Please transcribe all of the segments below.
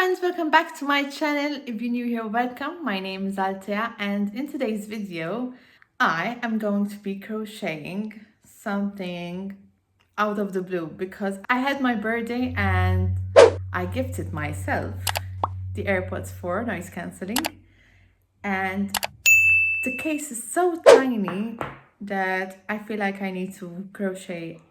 friends, welcome back to my channel. If you're new here, welcome. My name is Altea, and in today's video I am going to be crocheting something out of the blue because I had my birthday and I gifted myself the AirPods for noise cancelling, and the case is so tiny that I feel like I need to crochet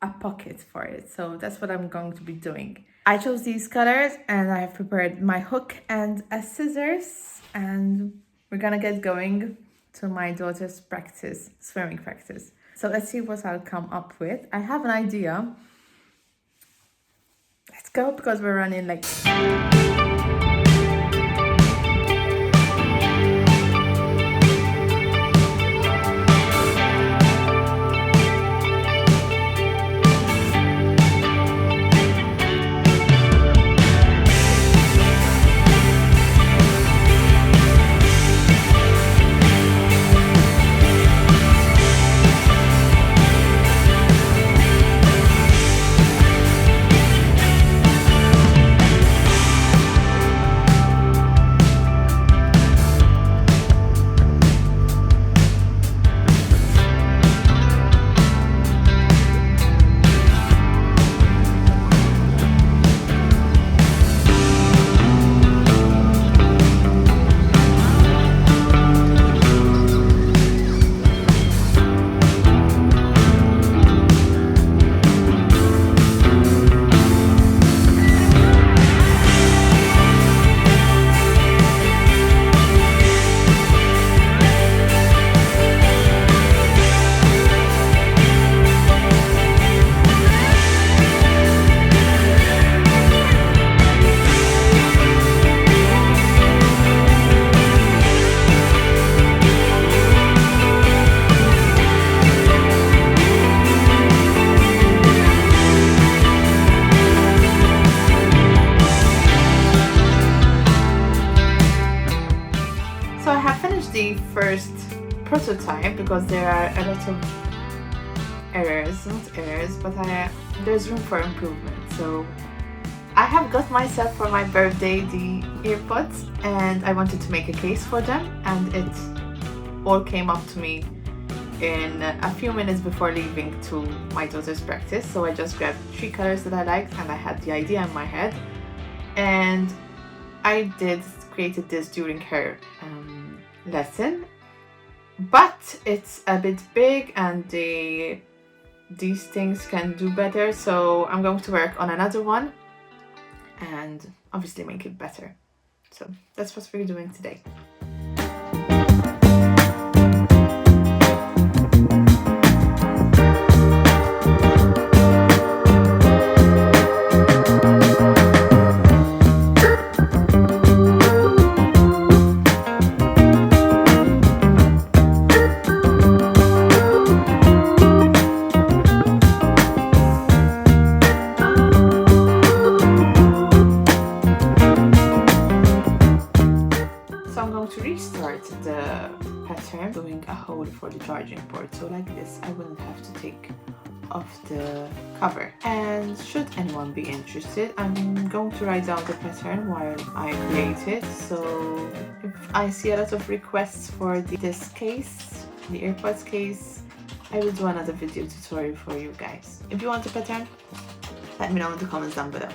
a pocket for it. So that's what I'm going to be doing. I chose these colors and I have prepared my hook and a scissors, and we're gonna get going to my daughter's practice, swimming practice. So let's see what I'll come up with. I have an idea. Let's go because we're running like... the first prototype because there are a lot of errors, not errors, but there's room for improvement. So I have got myself for my birthday the AirPods and I wanted to make a case for them, and it all came up to me in a few minutes before leaving to my daughter's practice. So I just grabbed 3 colors that I liked and I had the idea in my head, and I created this during her lesson, but it's a bit big and these things can do better, so I'm going to work on another one and obviously make it better. So that's what we're doing today. To restart the pattern, doing a hole for the charging port, so like this I wouldn't have to take off the cover. And should anyone be interested, I'm going to write down the pattern while I create it, so if I see a lot of requests for this case, the AirPods case, I will do another video tutorial for you guys. If you want the pattern, let me know in the comments down below.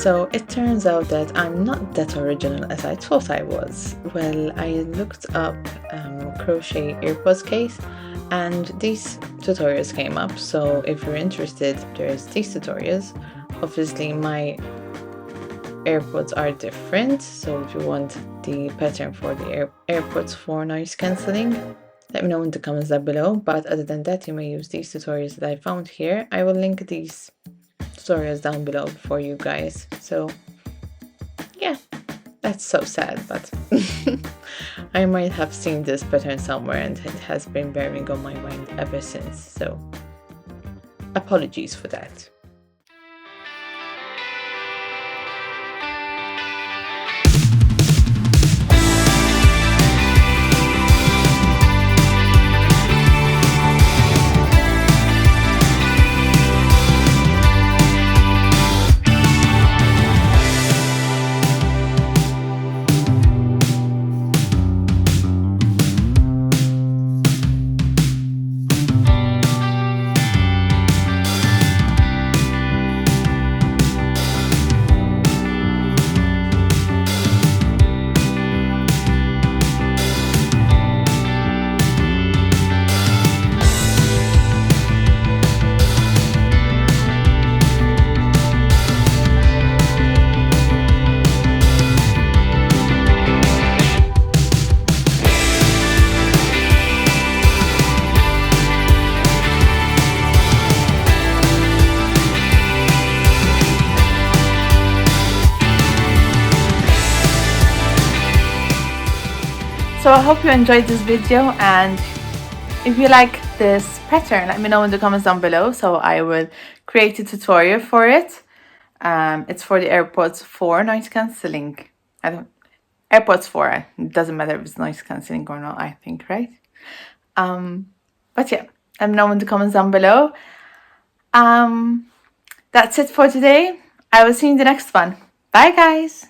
So it turns out that I'm not that original as I thought I was. Well, I looked up crochet AirPods case and these tutorials came up. So if you're interested, there's these tutorials. Obviously my AirPods are different, so if you want the pattern for the AirPods for noise cancelling, let me know in the comments down below. But other than that, you may use these tutorials that I found here. I will link these tutorials down below for you guys. So yeah, that's so sad, but I might have seen this pattern somewhere and it has been bearing on my mind ever since, so apologies for that. So I hope you enjoyed this video, and if you like this pattern, let me know in the comments down below, so I will create a tutorial for it. It's for the AirPods 4 noise cancelling. AirPods 4, it doesn't matter if it's noise cancelling or not, I think, right? But yeah, let me know in the comments down below. That's it for today. I will see you in the next one. Bye guys!